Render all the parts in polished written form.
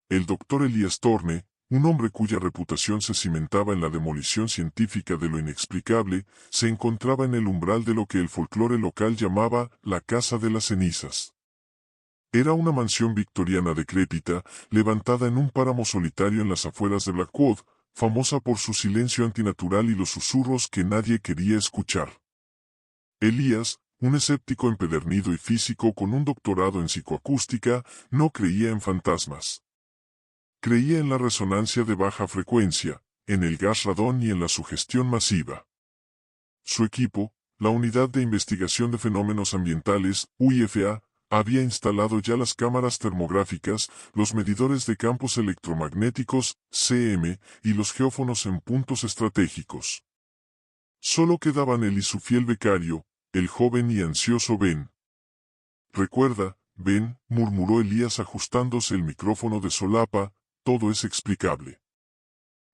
El doctor Elías Thorne, un hombre cuya reputación se cimentaba en la demolición científica de lo inexplicable, se encontraba en el umbral de lo que el folclore local llamaba la Casa de las Cenizas. Era una mansión victoriana decrépita, levantada en un páramo solitario en las afueras de Blackwood, famosa por su silencio antinatural y los susurros que nadie quería escuchar. Elías, un escéptico empedernido y físico con un doctorado en psicoacústica, no creía en fantasmas. Creía en la resonancia de baja frecuencia, en el gas radón y en la sugestión masiva. Su equipo, la Unidad de Investigación de Fenómenos Ambientales, UIFA, había instalado ya las cámaras termográficas, los medidores de campos electromagnéticos, CM, y los geófonos en puntos estratégicos. Solo quedaban él y su fiel becario, el joven y ansioso Ben. «Recuerda, Ben», murmuró Elías ajustándose el micrófono de solapa, «todo es explicable.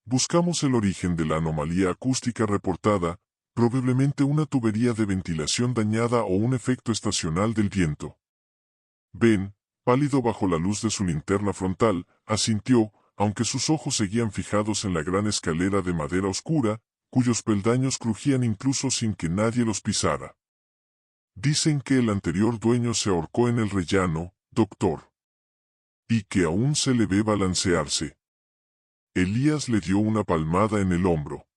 Buscamos el origen de la anomalía acústica reportada, probablemente una tubería de ventilación dañada o un efecto estacional del viento». Ben, pálido bajo la luz de su linterna frontal, asintió, aunque sus ojos seguían fijados en la gran escalera de madera oscura, cuyos peldaños crujían incluso sin que nadie los pisara. «Dicen que el anterior dueño se ahorcó en el rellano, doctor. Y que aún se le ve balancearse». Elías le dio una palmada en el hombro.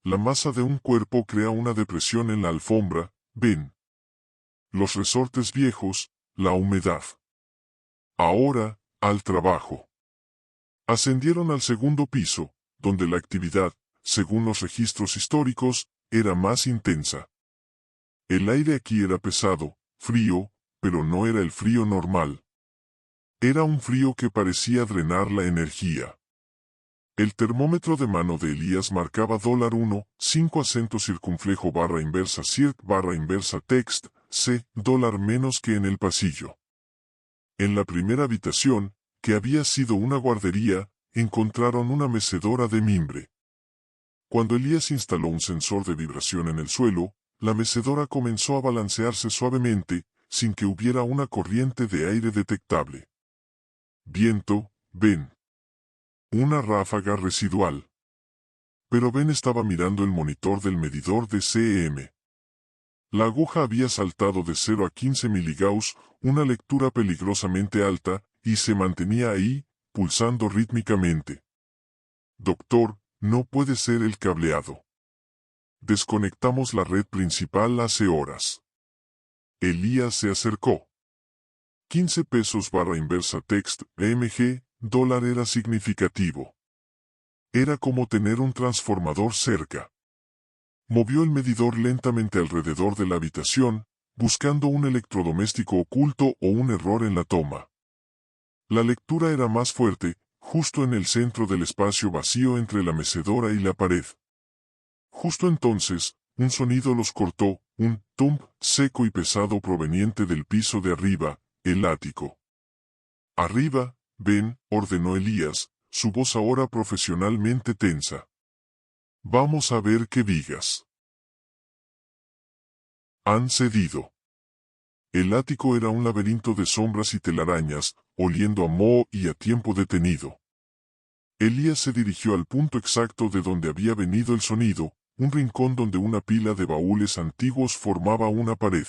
«La masa de un cuerpo crea una depresión en la alfombra, Ben. Los resortes viejos, la humedad. Ahora, al trabajo». Ascendieron al segundo piso, donde la actividad, según los registros históricos, era más intensa. El aire aquí era pesado, frío, pero no era el frío normal. Era un frío que parecía drenar la energía. El termómetro de mano de Elías marcaba $1, 5 acento circunflejo barra inversa circ barra inversa text, C, dólar menos que en el pasillo. En la primera habitación, que había sido una guardería, encontraron una mecedora de mimbre. Cuando Elías instaló un sensor de vibración en el suelo, la mecedora comenzó a balancearse suavemente, sin que hubiera una corriente de aire detectable. «Viento, Ben». «Una ráfaga residual». Pero Ben estaba mirando el monitor del medidor de CM. La aguja había saltado de 0 a 15 miligauss, una lectura peligrosamente alta, y se mantenía ahí, pulsando rítmicamente. «Doctor, no puede ser el cableado. Desconectamos la red principal hace horas». Elías se acercó. 15 pesos barra inversa text, mg, dólar era significativo. Era como tener un transformador cerca. Movió el medidor lentamente alrededor de la habitación, buscando un electrodoméstico oculto o un error en la toma. La lectura era más fuerte, justo en el centro del espacio vacío entre la mecedora y la pared. Justo entonces, un sonido los cortó, un tump seco y pesado proveniente del piso de arriba, el ático. «Arriba, Ben», ordenó Elías, su voz ahora profesionalmente tensa. «Vamos a ver qué vigas han cedido». El ático era un laberinto de sombras y telarañas, oliendo a moho y a tiempo detenido. Elías se dirigió al punto exacto de donde había venido el sonido, un rincón donde una pila de baúles antiguos formaba una pared.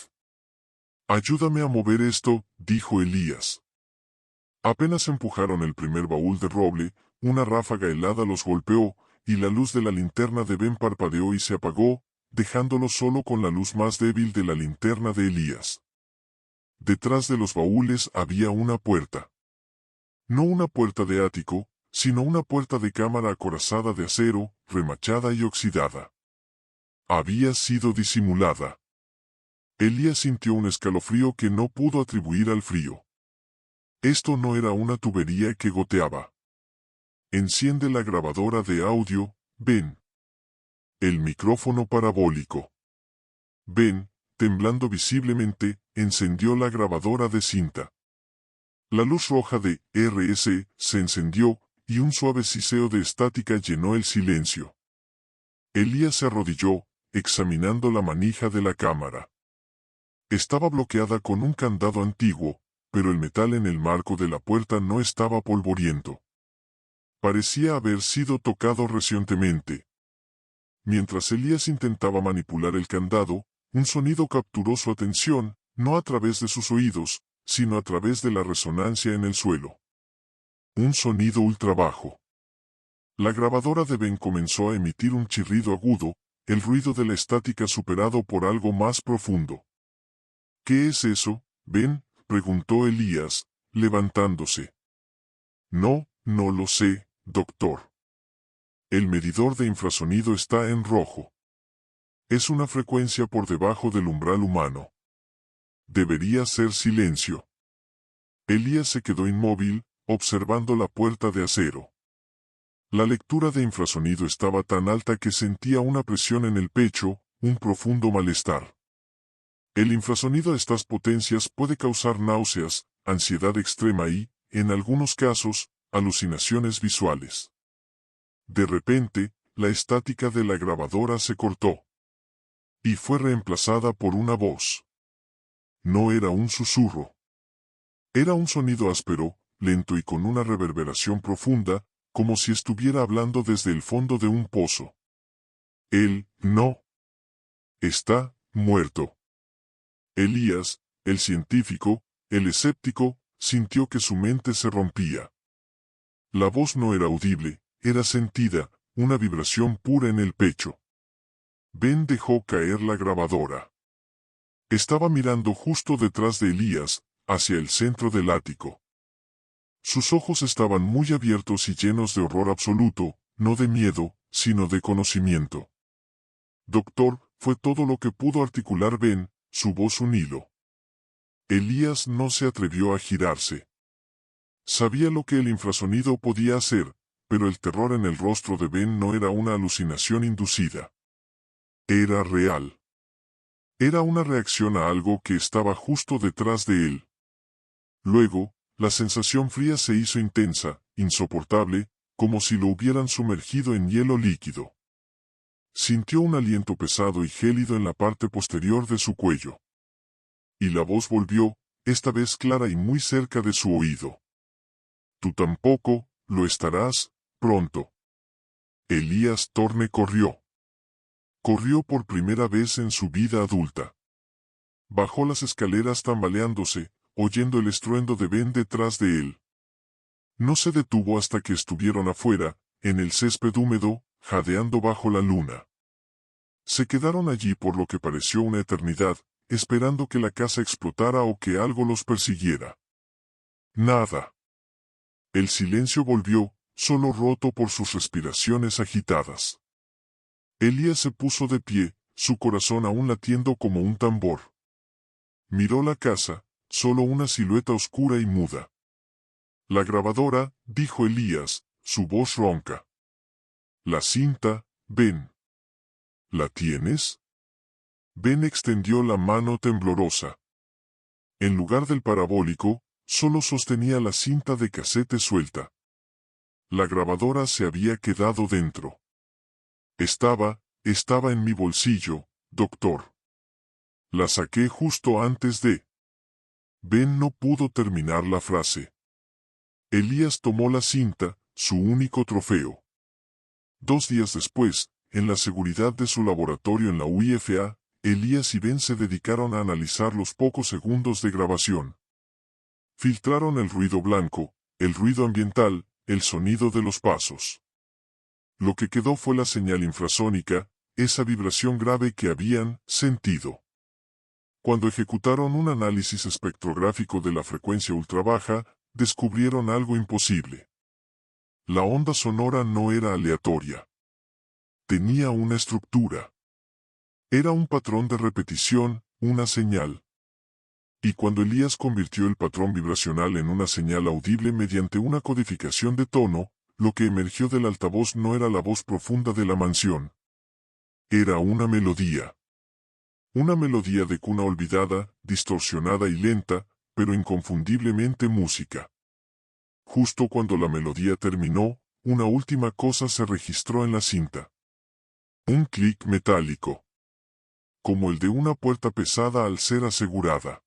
«Ayúdame a mover esto», dijo Elías. Apenas empujaron el primer baúl de roble, una ráfaga helada los golpeó, y la luz de la linterna de Ben parpadeó y se apagó, dejándolo solo con la luz más débil de la linterna de Elías. Detrás de los baúles había una puerta. No una puerta de ático, sino una puerta de cámara acorazada de acero, remachada y oxidada. Había sido disimulada. Elías sintió un escalofrío que no pudo atribuir al frío. Esto no era una tubería que goteaba. «Enciende la grabadora de audio, Ben». El micrófono parabólico. Ben, temblando visiblemente, encendió la grabadora de cinta. La luz roja de RS se encendió, y un suave siseo de estática llenó el silencio. Elías se arrodilló, examinando la manija de la cámara. Estaba bloqueada con un candado antiguo, pero el metal en el marco de la puerta no estaba polvoriento. Parecía haber sido tocado recientemente. Mientras Elías intentaba manipular el candado, un sonido capturó su atención, no a través de sus oídos, sino a través de la resonancia en el suelo. Un sonido ultrabajo. La grabadora de Ben comenzó a emitir un chirrido agudo, el ruido de la estática superado por algo más profundo. ¿Qué es eso, Ben?, preguntó Elías, levantándose. No lo sé, doctor. El medidor de infrasonido está en rojo. Es una frecuencia por debajo del umbral humano. Debería ser silencio. Elías se quedó inmóvil, observando la puerta de acero. La lectura de infrasonido estaba tan alta que sentía una presión en el pecho, un profundo malestar. El infrasonido a estas potencias puede causar náuseas, ansiedad extrema y, en algunos casos, alucinaciones visuales. De repente, la estática de la grabadora se cortó. Y fue reemplazada por una voz. No era un susurro. Era un sonido áspero, lento y con una reverberación profunda, como si estuviera hablando desde el fondo de un pozo. Él, no. Está muerto. Elías, el científico, el escéptico, sintió que su mente se rompía. La voz no era audible, era sentida, una vibración pura en el pecho. Ben dejó caer la grabadora. Estaba mirando justo detrás de Elías, hacia el centro del ático. Sus ojos estaban muy abiertos y llenos de horror absoluto, no de miedo, sino de conocimiento. Doctor, fue todo lo que pudo articular Ben, su voz un hilo. Elías no se atrevió a girarse. Sabía lo que el infrasonido podía hacer, pero el terror en el rostro de Ben no era una alucinación inducida. Era real. Era una reacción a algo que estaba justo detrás de él. Luego, la sensación fría se hizo intensa, insoportable, como si lo hubieran sumergido en hielo líquido. Sintió un aliento pesado y gélido en la parte posterior de su cuello. Y la voz volvió, esta vez clara y muy cerca de su oído. Tú tampoco, lo estarás, pronto. Elías Thorne corrió. Corrió por primera vez en su vida adulta. Bajó las escaleras tambaleándose, oyendo el estruendo de Ben detrás de él. No se detuvo hasta que estuvieron afuera, en el césped húmedo, jadeando bajo la luna. Se quedaron allí por lo que pareció una eternidad, esperando que la casa explotara o que algo los persiguiera. Nada. El silencio volvió, solo roto por sus respiraciones agitadas. Elías se puso de pie, su corazón aún latiendo como un tambor. Miró la casa, solo una silueta oscura y muda. La grabadora, dijo Elías, su voz ronca. La cinta, Ben. ¿La tienes? Ben extendió la mano temblorosa. En lugar del parabólico, solo sostenía la cinta de casete suelta. La grabadora se había quedado dentro. Estaba en mi bolsillo, doctor. La saqué justo antes de... Ben no pudo terminar la frase. Elías tomó la cinta, su único trofeo. 2 días después, en la seguridad de su laboratorio en la UIFA, Elías y Ben se dedicaron a analizar los pocos segundos de grabación. Filtraron el ruido blanco, el ruido ambiental, el sonido de los pasos. Lo que quedó fue la señal infrasónica, esa vibración grave que habían sentido. Cuando ejecutaron un análisis espectrográfico de la frecuencia ultrabaja, descubrieron algo imposible. La onda sonora no era aleatoria. Tenía una estructura. Era un patrón de repetición, una señal. Y cuando Elías convirtió el patrón vibracional en una señal audible mediante una codificación de tono, lo que emergió del altavoz no era la voz profunda de la mansión. Era una melodía. Una melodía de cuna olvidada, distorsionada y lenta, pero inconfundiblemente música. Justo cuando la melodía terminó, una última cosa se registró en la cinta. Un clic metálico. Como el de una puerta pesada al ser asegurada.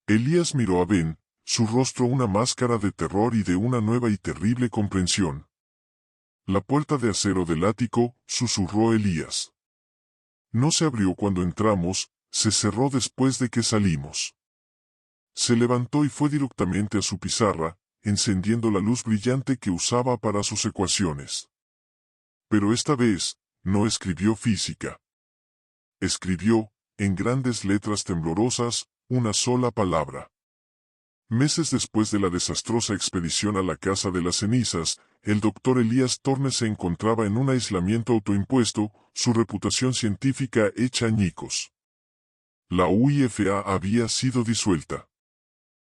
Elías miró a Ben, su rostro una máscara de terror y de una nueva y terrible comprensión. La puerta de acero del ático, susurró Elías. No se abrió cuando entramos, se cerró después de que salimos. Se levantó y fue directamente a su pizarra, encendiendo la luz brillante que usaba para sus ecuaciones. Pero esta vez, no escribió física. Escribió, en grandes letras temblorosas, una sola palabra. Meses después de la desastrosa expedición a la Casa de las Cenizas, el doctor Elías Thorne se encontraba en un aislamiento autoimpuesto, su reputación científica hecha añicos. La UIFA había sido disuelta.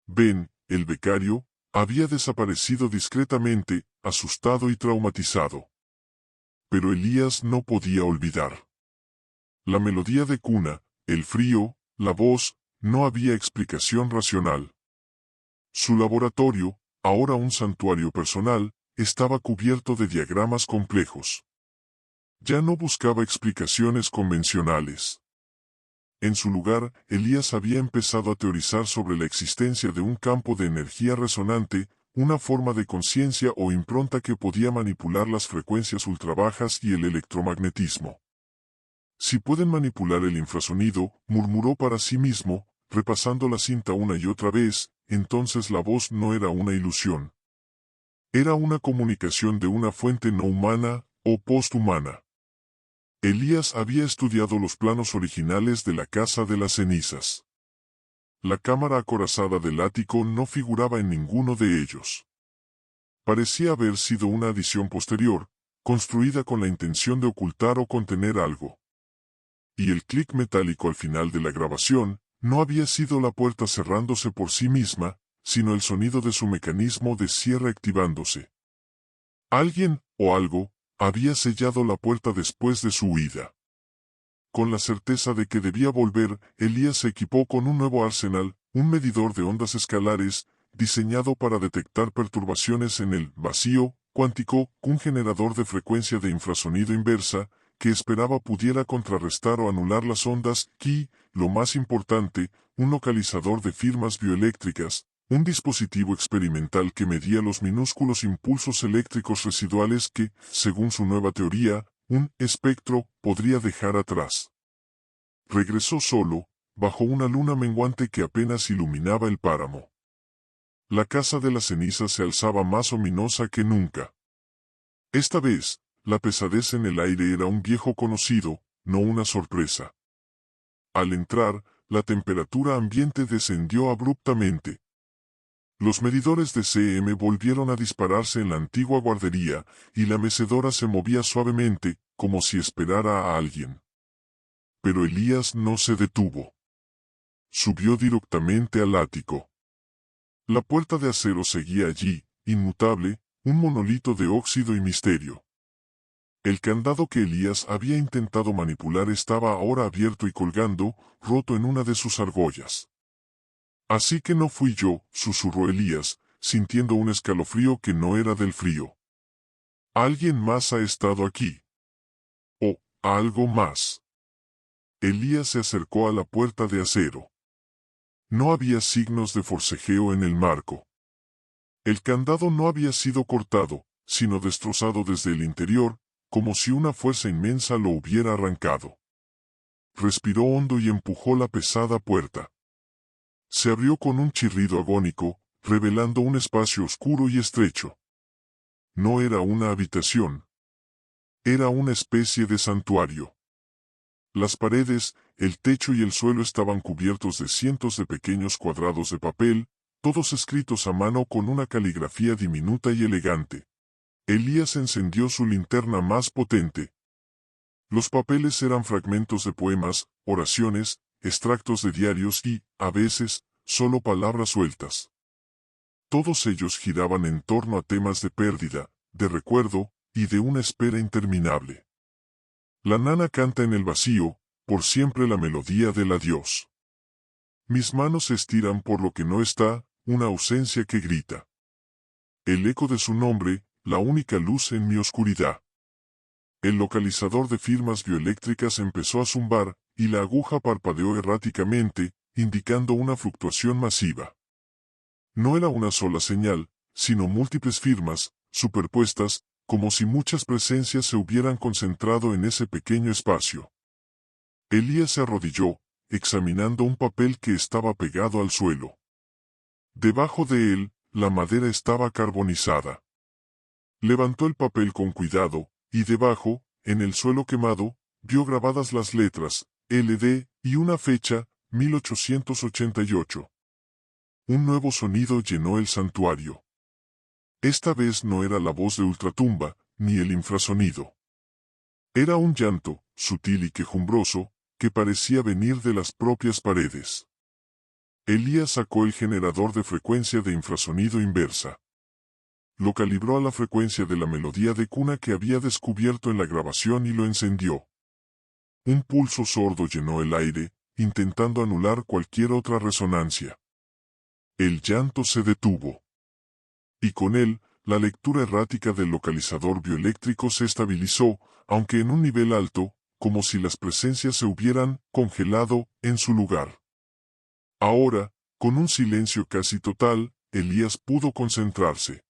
Ben, el becario, había desaparecido discretamente, asustado y traumatizado. Pero Elías no podía olvidar. La melodía de cuna, el frío, la voz, no había explicación racional. Su laboratorio, ahora un santuario personal, estaba cubierto de diagramas complejos. Ya no buscaba explicaciones convencionales. En su lugar, Elías había empezado a teorizar sobre la existencia de un campo de energía resonante, una forma de conciencia o impronta que podía manipular las frecuencias ultrabajas y el electromagnetismo. Si pueden manipular el infrasonido, murmuró para sí mismo, repasando la cinta una y otra vez, entonces la voz no era una ilusión. Era una comunicación de una fuente no humana, o posthumana. Elías había estudiado los planos originales de la Casa de las Cenizas. La cámara acorazada del ático no figuraba en ninguno de ellos. Parecía haber sido una adición posterior, construida con la intención de ocultar o contener algo. Y el clic metálico al final de la grabación, no había sido la puerta cerrándose por sí misma, sino el sonido de su mecanismo de cierre activándose. Alguien, o algo, había sellado la puerta después de su huida. Con la certeza de que debía volver, Elías se equipó con un nuevo arsenal, un medidor de ondas escalares, diseñado para detectar perturbaciones en el vacío cuántico, un generador de frecuencia de infrasonido inversa, que esperaba pudiera contrarrestar o anular las ondas, y, lo más importante, un localizador de firmas bioeléctricas, un dispositivo experimental que medía los minúsculos impulsos eléctricos residuales que, según su nueva teoría, un espectro podría dejar atrás. Regresó solo, bajo una luna menguante que apenas iluminaba el páramo. La Casa de las Cenizas se alzaba más ominosa que nunca. Esta vez, la pesadez en el aire era un viejo conocido, no una sorpresa. Al entrar, la temperatura ambiente descendió abruptamente. Los medidores de CM volvieron a dispararse en la antigua guardería, y la mecedora se movía suavemente, como si esperara a alguien. Pero Elías no se detuvo. Subió directamente al ático. La puerta de acero seguía allí, inmutable, un monolito de óxido y misterio. El candado que Elías había intentado manipular estaba ahora abierto y colgando, roto en una de sus argollas. Así que no fui yo, susurró Elías, sintiendo un escalofrío que no era del frío. Alguien más ha estado aquí. O, algo más. Elías se acercó a la puerta de acero. No había signos de forcejeo en el marco. El candado no había sido cortado, sino destrozado desde el interior, como si una fuerza inmensa lo hubiera arrancado. Respiró hondo y empujó la pesada puerta. Se abrió con un chirrido agónico, revelando un espacio oscuro y estrecho. No era una habitación. Era una especie de santuario. Las paredes, el techo y el suelo estaban cubiertos de cientos de pequeños cuadrados de papel, todos escritos a mano con una caligrafía diminuta y elegante. Elías encendió su linterna más potente. Los papeles eran fragmentos de poemas, oraciones, extractos de diarios y, a veces, solo palabras sueltas. Todos ellos giraban en torno a temas de pérdida, de recuerdo, y de una espera interminable. La nana canta en el vacío, por siempre la melodía del adiós. Mis manos se estiran por lo que no está, una ausencia que grita. El eco de su nombre, la única luz en mi oscuridad. El localizador de firmas bioeléctricas empezó a zumbar, y la aguja parpadeó erráticamente, indicando una fluctuación masiva. No era una sola señal, sino múltiples firmas, superpuestas, como si muchas presencias se hubieran concentrado en ese pequeño espacio. Elías se arrodilló, examinando un papel que estaba pegado al suelo. Debajo de él, la madera estaba carbonizada. Levantó el papel con cuidado, y debajo, en el suelo quemado, vio grabadas las letras, LD, y una fecha, 1888. Un nuevo sonido llenó el santuario. Esta vez no era la voz de ultratumba, ni el infrasonido. Era un llanto, sutil y quejumbroso, que parecía venir de las propias paredes. Elías sacó el generador de frecuencia de infrasonido inversa. Lo calibró a la frecuencia de la melodía de cuna que había descubierto en la grabación y lo encendió. Un pulso sordo llenó el aire, intentando anular cualquier otra resonancia. El llanto se detuvo. Y con él, la lectura errática del localizador bioeléctrico se estabilizó, aunque en un nivel alto, como si las presencias se hubieran congelado en su lugar. Ahora, con un silencio casi total, Elías pudo concentrarse.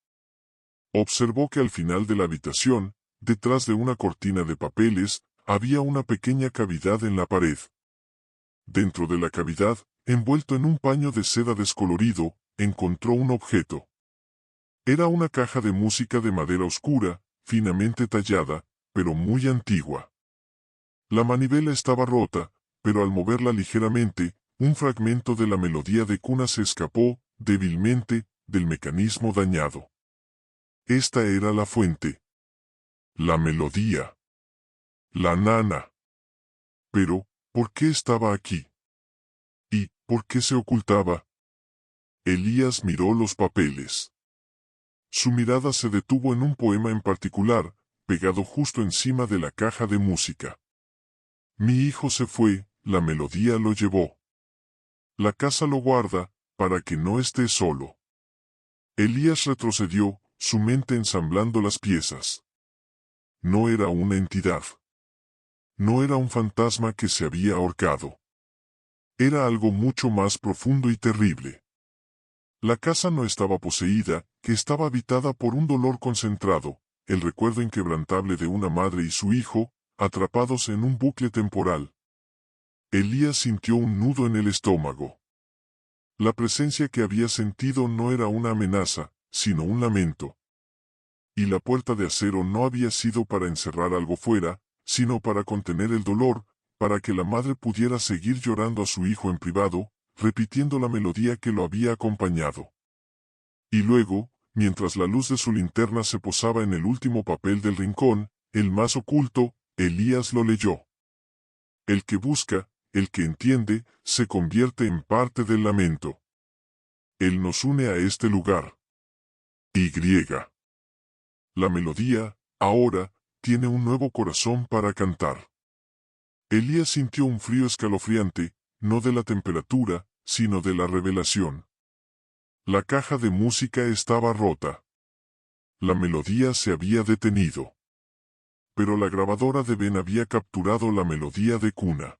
Observó que al final de la habitación, detrás de una cortina de papeles, había una pequeña cavidad en la pared. Dentro de la cavidad, envuelto en un paño de seda descolorido, encontró un objeto. Era una caja de música de madera oscura, finamente tallada, pero muy antigua. La manivela estaba rota, pero al moverla ligeramente, un fragmento de la melodía de cuna se escapó, débilmente, del mecanismo dañado. Esta era la fuente. La melodía. La nana. Pero, ¿por qué estaba aquí? ¿Y por qué se ocultaba? Elías miró los papeles. Su mirada se detuvo en un poema en particular, pegado justo encima de la caja de música. Mi hijo se fue, la melodía lo llevó. La casa lo guarda, para que no esté solo. Elías retrocedió, su mente ensamblando las piezas. No era una entidad. No era un fantasma que se había ahorcado. Era algo mucho más profundo y terrible. La casa no estaba poseída, que estaba habitada por un dolor concentrado, el recuerdo inquebrantable de una madre y su hijo, atrapados en un bucle temporal. Elías sintió un nudo en el estómago. La presencia que había sentido no era una amenaza, sino un lamento. Y la puerta de acero no había sido para encerrar algo fuera, sino para contener el dolor, para que la madre pudiera seguir llorando a su hijo en privado, repitiendo la melodía que lo había acompañado. Y luego, mientras la luz de su linterna se posaba en el último papel del rincón, el más oculto, Elías lo leyó. El que busca, el que entiende, se convierte en parte del lamento. Él nos une a este lugar. Y. La melodía, ahora, tiene un nuevo corazón para cantar. Elías sintió un frío escalofriante, no de la temperatura, sino de la revelación. La caja de música estaba rota. La melodía se había detenido. Pero la grabadora de Ben había capturado la melodía de cuna.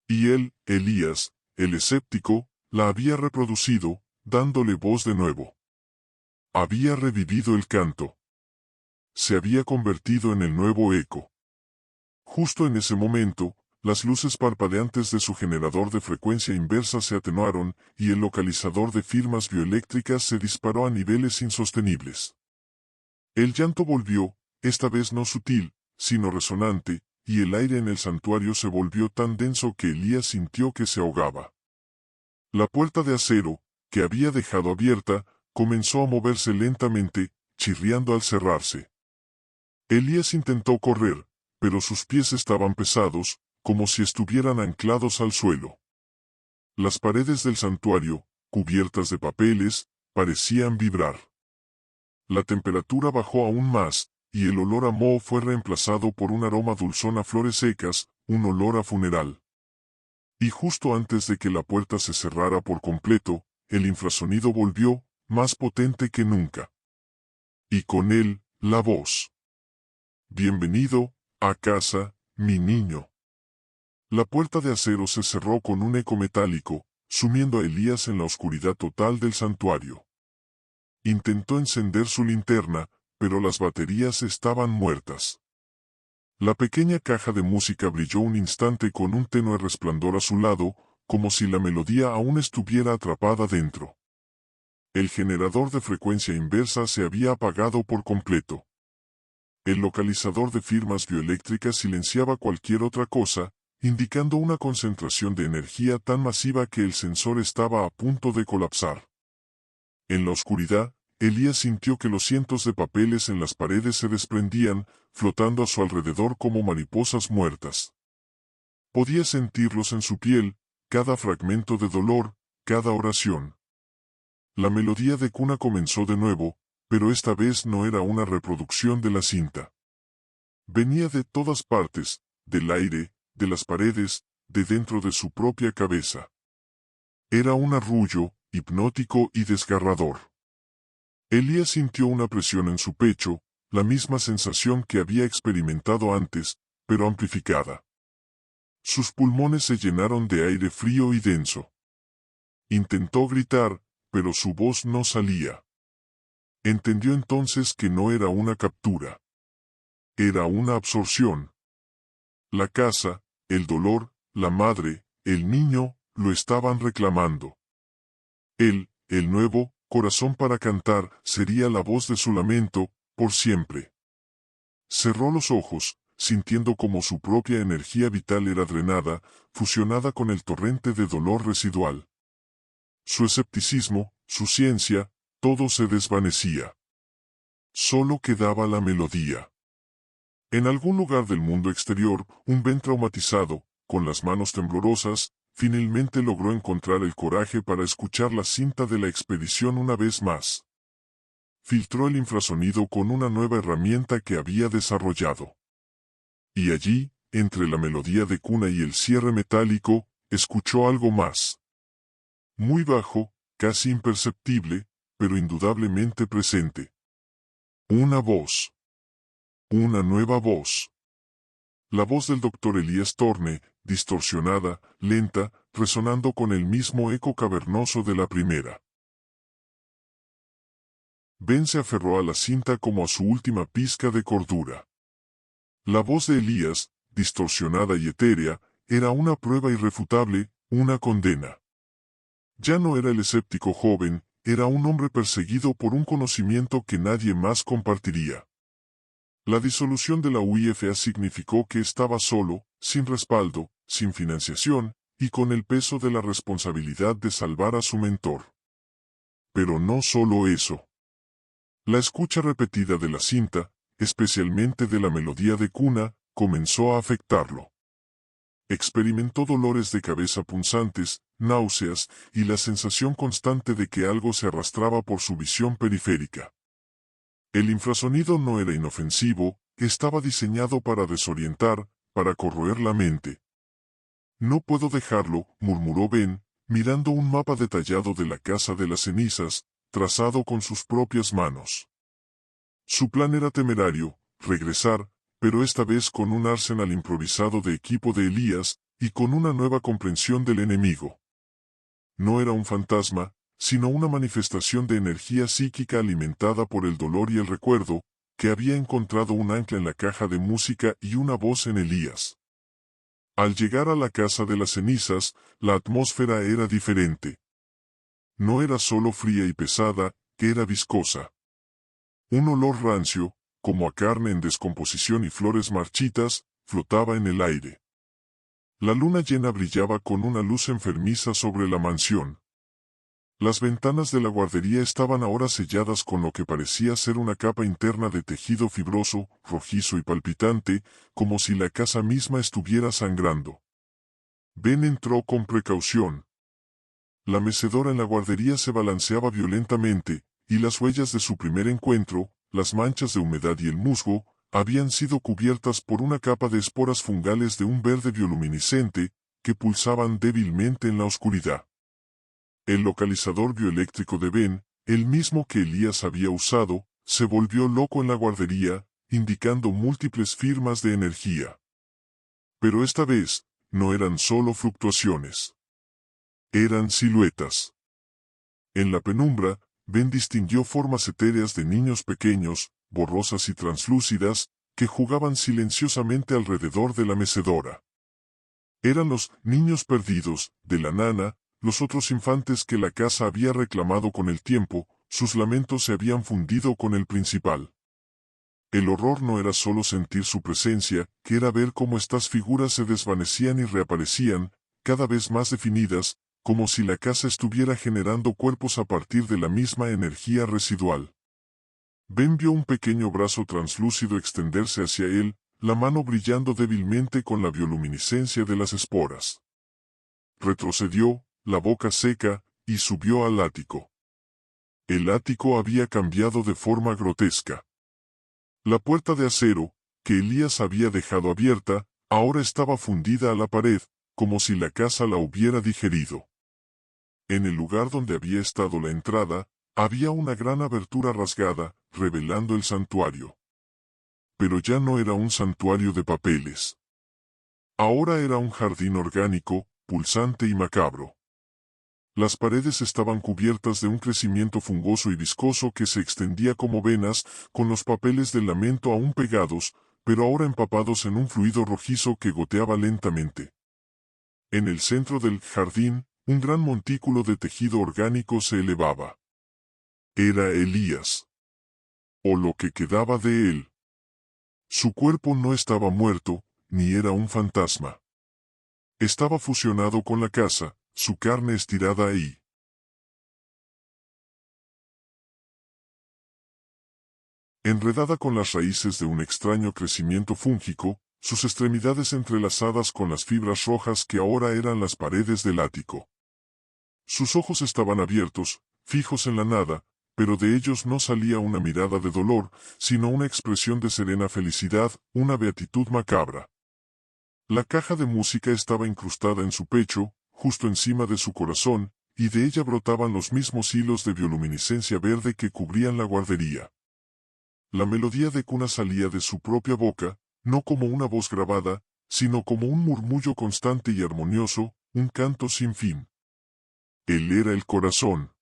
Y él, Elías, el escéptico, la había reproducido, dándole voz de nuevo. Había revivido el canto. Se había convertido en el nuevo eco. Justo en ese momento, las luces parpadeantes de su generador de frecuencia inversa se atenuaron, y el localizador de firmas bioeléctricas se disparó a niveles insostenibles. El llanto volvió, esta vez no sutil, sino resonante, y el aire en el santuario se volvió tan denso que Elías sintió que se ahogaba. La puerta de acero, que había dejado abierta, comenzó a moverse lentamente, chirriando al cerrarse. Elías intentó correr, pero sus pies estaban pesados, como si estuvieran anclados al suelo. Las paredes del santuario, cubiertas de papeles, parecían vibrar. La temperatura bajó aún más, y el olor a moho fue reemplazado por un aroma dulzón a flores secas, un olor a funeral. Y justo antes de que la puerta se cerrara por completo, el infrasonido volvió, más potente que nunca. Y con él, la voz. Bienvenido, a casa, mi niño. La puerta de acero se cerró con un eco metálico, sumiendo a Elías en la oscuridad total del santuario. Intentó encender su linterna, pero las baterías estaban muertas. La pequeña caja de música brilló un instante con un tenue resplandor a su lado, como si la melodía aún estuviera atrapada dentro. El generador de frecuencia inversa se había apagado por completo. El localizador de firmas bioeléctricas silenciaba cualquier otra cosa, indicando una concentración de energía tan masiva que el sensor estaba a punto de colapsar. En la oscuridad, Elías sintió que los cientos de papeles en las paredes se desprendían, flotando a su alrededor como mariposas muertas. Podía sentirlos en su piel, cada fragmento de dolor, cada oración. La melodía de cuna comenzó de nuevo, pero esta vez no era una reproducción de la cinta. Venía de todas partes, del aire, de las paredes, de dentro de su propia cabeza. Era un arrullo, hipnótico y desgarrador. Elías sintió una presión en su pecho, la misma sensación que había experimentado antes, pero amplificada. Sus pulmones se llenaron de aire frío y denso. Intentó gritar, pero su voz no salía. Entendió entonces que no era una captura. Era una absorción. La casa, el dolor, la madre, el niño, lo estaban reclamando. Él, el nuevo corazón para cantar, sería la voz de su lamento, por siempre. Cerró los ojos, sintiendo como su propia energía vital era drenada, fusionada con el torrente de dolor residual. Su escepticismo, su ciencia, todo se desvanecía. Solo quedaba la melodía. En algún lugar del mundo exterior, un Ben traumatizado, con las manos temblorosas, finalmente logró encontrar el coraje para escuchar la cinta de la expedición una vez más. Filtró el infrasonido con una nueva herramienta que había desarrollado. Y allí, entre la melodía de cuna y el cierre metálico, escuchó algo más. Muy bajo, casi imperceptible, pero indudablemente presente. Una voz. Una nueva voz. La voz del doctor Elías Thorne, distorsionada, lenta, resonando con el mismo eco cavernoso de la primera. Ben se aferró a la cinta como a su última pizca de cordura. La voz de Elías, distorsionada y etérea, era una prueba irrefutable, una condena. Ya no era el escéptico joven, era un hombre perseguido por un conocimiento que nadie más compartiría. La disolución de la UIFA significó que estaba solo, sin respaldo, sin financiación, y con el peso de la responsabilidad de salvar a su mentor. Pero no solo eso. La escucha repetida de la cinta, especialmente de la melodía de cuna, comenzó a afectarlo. Experimentó dolores de cabeza punzantes, náuseas, y la sensación constante de que algo se arrastraba por su visión periférica. El infrasonido no era inofensivo, estaba diseñado para desorientar, para corroer la mente. No puedo dejarlo, murmuró Ben, mirando un mapa detallado de la Casa de las Cenizas, trazado con sus propias manos. Su plan era temerario, regresar, pero esta vez con un arsenal improvisado de equipo de Elías, y con una nueva comprensión del enemigo. No era un fantasma, sino una manifestación de energía psíquica alimentada por el dolor y el recuerdo, que había encontrado un ancla en la caja de música y una voz en Elías. Al llegar a la Casa de las Cenizas, la atmósfera era diferente. No era solo fría y pesada, que era viscosa. Un olor rancio, como a carne en descomposición y flores marchitas, flotaba en el aire. La luna llena brillaba con una luz enfermiza sobre la mansión. Las ventanas de la guardería estaban ahora selladas con lo que parecía ser una capa interna de tejido fibroso, rojizo y palpitante, como si la casa misma estuviera sangrando. Ben entró con precaución. La mecedora en la guardería se balanceaba violentamente, y las huellas de su primer encuentro, las manchas de humedad y el musgo, habían sido cubiertas por una capa de esporas fungales de un verde bioluminiscente, que pulsaban débilmente en la oscuridad. El localizador bioeléctrico de Ben, el mismo que Elías había usado, se volvió loco en la guardería, indicando múltiples firmas de energía. Pero esta vez, no eran solo fluctuaciones. Eran siluetas. En la penumbra, Ben distinguió formas etéreas de niños pequeños, borrosas y translúcidas, que jugaban silenciosamente alrededor de la mecedora. Eran los niños perdidos, de la nana, los otros infantes que la casa había reclamado con el tiempo, sus lamentos se habían fundido con el principal. El horror no era solo sentir su presencia, que era ver cómo estas figuras se desvanecían y reaparecían, cada vez más definidas, como si la casa estuviera generando cuerpos a partir de la misma energía residual. Ben vio un pequeño brazo translúcido extenderse hacia él, la mano brillando débilmente con la bioluminiscencia de las esporas. Retrocedió, la boca seca, y subió al ático. El ático había cambiado de forma grotesca. La puerta de acero, que Elías había dejado abierta, ahora estaba fundida a la pared, como si la casa la hubiera digerido. En el lugar donde había estado la entrada, había una gran abertura rasgada, revelando el santuario. Pero ya no era un santuario de papeles. Ahora era un jardín orgánico, pulsante y macabro. Las paredes estaban cubiertas de un crecimiento fungoso y viscoso que se extendía como venas, con los papeles del lamento aún pegados, pero ahora empapados en un fluido rojizo que goteaba lentamente. En el centro del jardín, un gran montículo de tejido orgánico se elevaba. Era Elías. O lo que quedaba de él. Su cuerpo no estaba muerto, ni era un fantasma. Estaba fusionado con la casa, su carne estirada ahí. Enredada con las raíces de un extraño crecimiento fúngico, sus extremidades entrelazadas con las fibras rojas que ahora eran las paredes del ático. Sus ojos estaban abiertos, fijos en la nada, pero de ellos no salía una mirada de dolor, sino una expresión de serena felicidad, una beatitud macabra. La caja de música estaba incrustada en su pecho, justo encima de su corazón, y de ella brotaban los mismos hilos de bioluminiscencia verde que cubrían la guardería. La melodía de cuna salía de su propia boca, no como una voz grabada, sino como un murmullo constante y armonioso, un canto sin fin. Él era el corazón.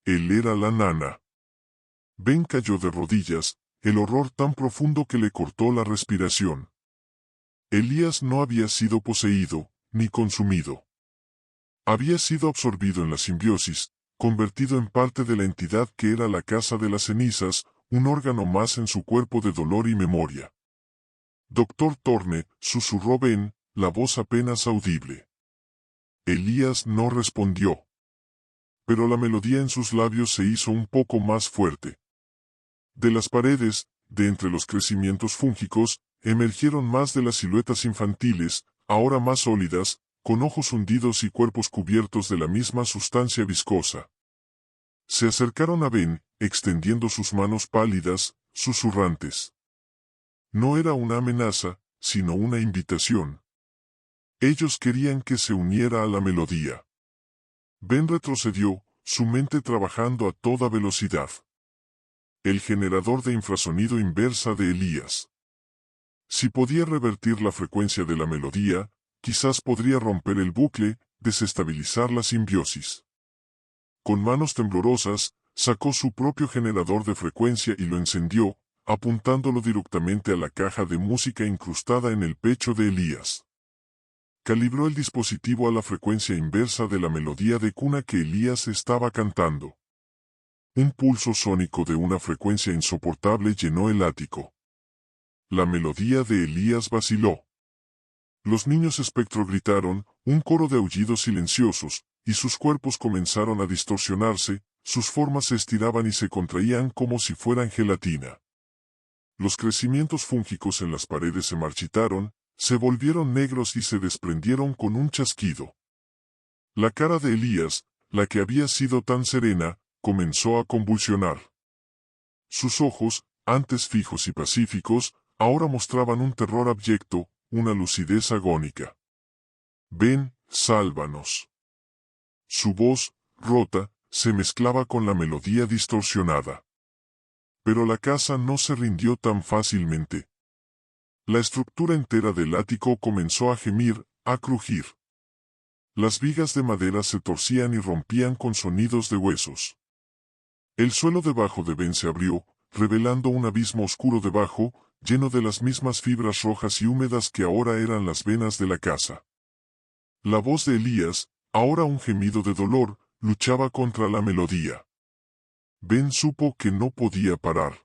Él era la nana. Ben cayó de rodillas, el horror tan profundo que le cortó la respiración. Elías no había sido poseído, ni consumido. Había sido absorbido en la simbiosis, convertido en parte de la entidad que era la casa de las cenizas, un órgano más en su cuerpo de dolor y memoria. Doctor Thorne, susurró Ben, la voz apenas audible. Elías no respondió. Pero la melodía en sus labios se hizo un poco más fuerte. De las paredes, de entre los crecimientos fúngicos, emergieron más de las siluetas infantiles, ahora más sólidas, con ojos hundidos y cuerpos cubiertos de la misma sustancia viscosa. Se acercaron a Ben, extendiendo sus manos pálidas, susurrantes. No era una amenaza, sino una invitación. Ellos querían que se uniera a la melodía. Ben retrocedió, su mente trabajando a toda velocidad. El generador de infrasonido inversa de Elías. Si podía revertir la frecuencia de la melodía, quizás podría romper el bucle, desestabilizar la simbiosis. Con manos temblorosas, sacó su propio generador de frecuencia y lo encendió, apuntándolo directamente a la caja de música incrustada en el pecho de Elías. Calibró el dispositivo a la frecuencia inversa de la melodía de cuna que Elías estaba cantando. Un pulso sónico de una frecuencia insoportable llenó el ático. La melodía de Elías vaciló. Los niños espectro gritaron, un coro de aullidos silenciosos, y sus cuerpos comenzaron a distorsionarse, sus formas se estiraban y se contraían como si fueran gelatina. Los crecimientos fúngicos en las paredes se marchitaron, se volvieron negros y se desprendieron con un chasquido. La cara de Elías, la que había sido tan serena, comenzó a convulsionar. Sus ojos, antes fijos y pacíficos, ahora mostraban un terror abyecto, una lucidez agónica. Ven, sálvanos. Su voz, rota, se mezclaba con la melodía distorsionada. Pero la casa no se rindió tan fácilmente. La estructura entera del ático comenzó a gemir, a crujir. Las vigas de madera se torcían y rompían con sonidos de huesos. El suelo debajo de Ben se abrió, revelando un abismo oscuro debajo, lleno de las mismas fibras rojas y húmedas que ahora eran las venas de la casa. La voz de Elías, ahora un gemido de dolor, luchaba contra la melodía. Ben supo que no podía parar.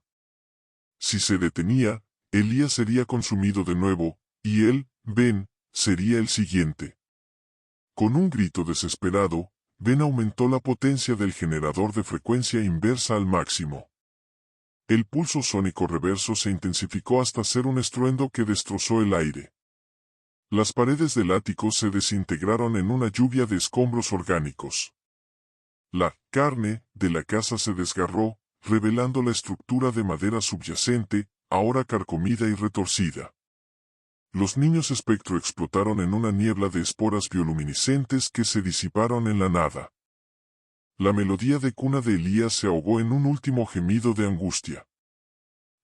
Si se detenía, Elías sería consumido de nuevo, y él, Ben, sería el siguiente. Con un grito desesperado, Ben aumentó la potencia del generador de frecuencia inversa al máximo. El pulso sónico reverso se intensificó hasta ser un estruendo que destrozó el aire. Las paredes del ático se desintegraron en una lluvia de escombros orgánicos. La carne de la casa se desgarró, revelando la estructura de madera subyacente, ahora carcomida y retorcida. Los niños espectro explotaron en una niebla de esporas bioluminiscentes que se disiparon en la nada. La melodía de cuna de Elías se ahogó en un último gemido de angustia.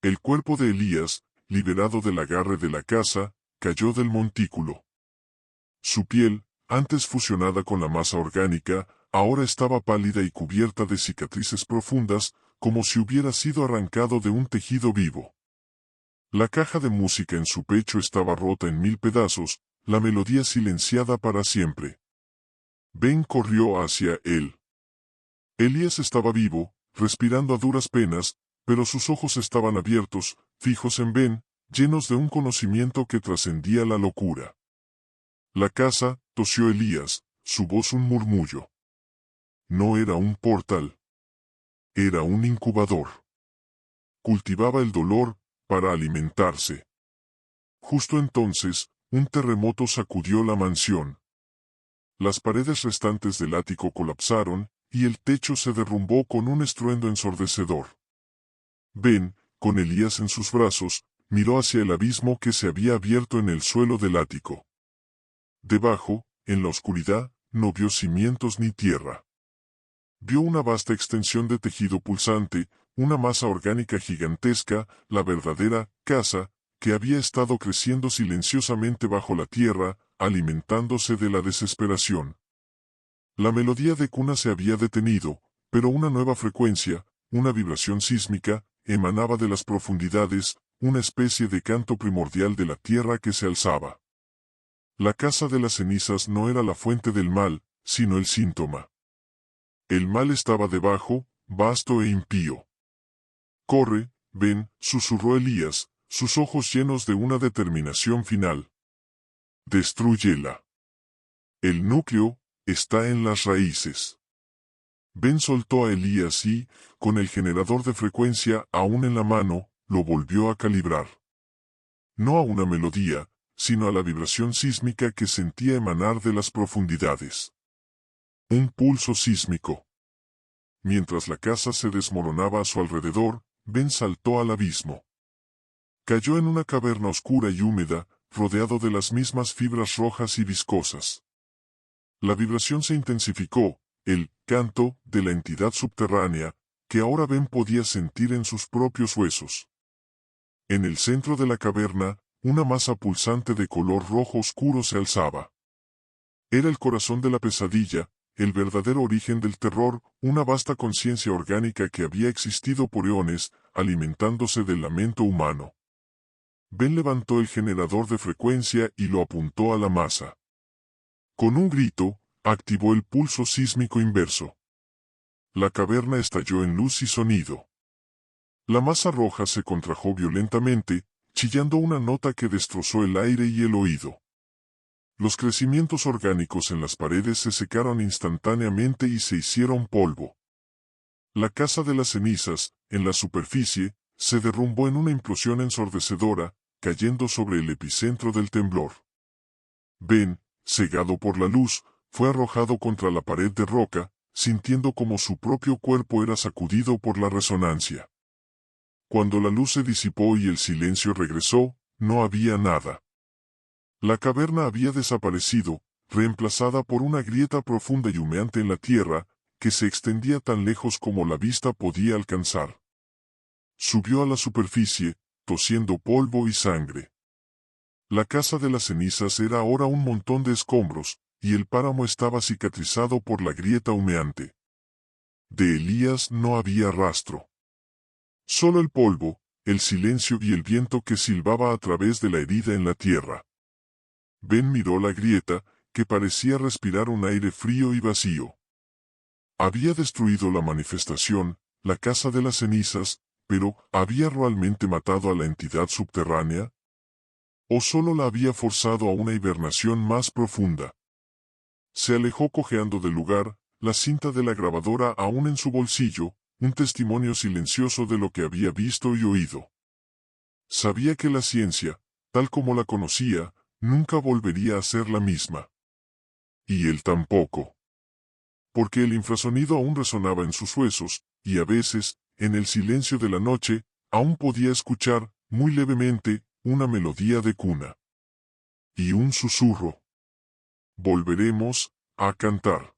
El cuerpo de Elías, liberado del agarre de la casa, cayó del montículo. Su piel, antes fusionada con la masa orgánica, ahora estaba pálida y cubierta de cicatrices profundas, como si hubiera sido arrancado de un tejido vivo. La caja de música en su pecho estaba rota en 1000 pedazos, la melodía silenciada para siempre. Ben corrió hacia él. Elías estaba vivo, respirando a duras penas, pero sus ojos estaban abiertos, fijos en Ben, llenos de un conocimiento que trascendía la locura. La casa, tosió Elías, su voz un murmullo. No era un portal. Era un incubador. Cultivaba el dolor, para alimentarse. Justo entonces, un terremoto sacudió la mansión. Las paredes restantes del ático colapsaron, y el techo se derrumbó con un estruendo ensordecedor. Ben, con Elías en sus brazos, miró hacia el abismo que se había abierto en el suelo del ático. Debajo, en la oscuridad, no vio cimientos ni tierra. Vio una vasta extensión de tejido pulsante, una masa orgánica gigantesca, la verdadera casa, que había estado creciendo silenciosamente bajo la tierra, alimentándose de la desesperación. La melodía de cuna se había detenido, pero una nueva frecuencia, una vibración sísmica, emanaba de las profundidades, una especie de canto primordial de la tierra que se alzaba. La casa de las cenizas no era la fuente del mal, sino el síntoma. El mal estaba debajo, vasto e impío. Corre, Ben, susurró Elías, sus ojos llenos de una determinación final. Destrúyela. El núcleo está en las raíces. Ben soltó a Elías y, con el generador de frecuencia aún en la mano, lo volvió a calibrar. No a una melodía, sino a la vibración sísmica que sentía emanar de las profundidades. Un pulso sísmico. Mientras la casa se desmoronaba a su alrededor, Ben saltó al abismo. Cayó en una caverna oscura y húmeda, rodeado de las mismas fibras rojas y viscosas. La vibración se intensificó, el canto de la entidad subterránea, que ahora Ben podía sentir en sus propios huesos. En el centro de la caverna, una masa pulsante de color rojo oscuro se alzaba. Era el corazón de la pesadilla, el verdadero origen del terror, una vasta conciencia orgánica que había existido por eones, alimentándose del lamento humano. Ben levantó el generador de frecuencia y lo apuntó a la masa. Con un grito, activó el pulso sísmico inverso. La caverna estalló en luz y sonido. La masa roja se contrajo violentamente, chillando una nota que destrozó el aire y el oído. Los crecimientos orgánicos en las paredes se secaron instantáneamente y se hicieron polvo. La casa de las cenizas, en la superficie, se derrumbó en una implosión ensordecedora, cayendo sobre el epicentro del temblor. Ben, cegado por la luz, fue arrojado contra la pared de roca, sintiendo como su propio cuerpo era sacudido por la resonancia. Cuando la luz se disipó y el silencio regresó, no había nada. La caverna había desaparecido, reemplazada por una grieta profunda y humeante en la tierra, que se extendía tan lejos como la vista podía alcanzar. Subió a la superficie, tosiendo polvo y sangre. La casa de las cenizas era ahora un montón de escombros, y el páramo estaba cicatrizado por la grieta humeante. De Elías no había rastro. Solo el polvo, el silencio y el viento que silbaba a través de la herida en la tierra. Ben miró la grieta, que parecía respirar un aire frío y vacío. Había destruido la manifestación, la casa de las cenizas, pero ¿había realmente matado a la entidad subterránea? ¿O solo la había forzado a una hibernación más profunda? Se alejó cojeando del lugar, la cinta de la grabadora aún en su bolsillo, un testimonio silencioso de lo que había visto y oído. Sabía que la ciencia, tal como la conocía, nunca volvería a ser la misma. Y él tampoco. Porque el infrasonido aún resonaba en sus huesos, y a veces, en el silencio de la noche, aún podía escuchar, muy levemente, una melodía de cuna. Y un susurro. Volveremos a cantar.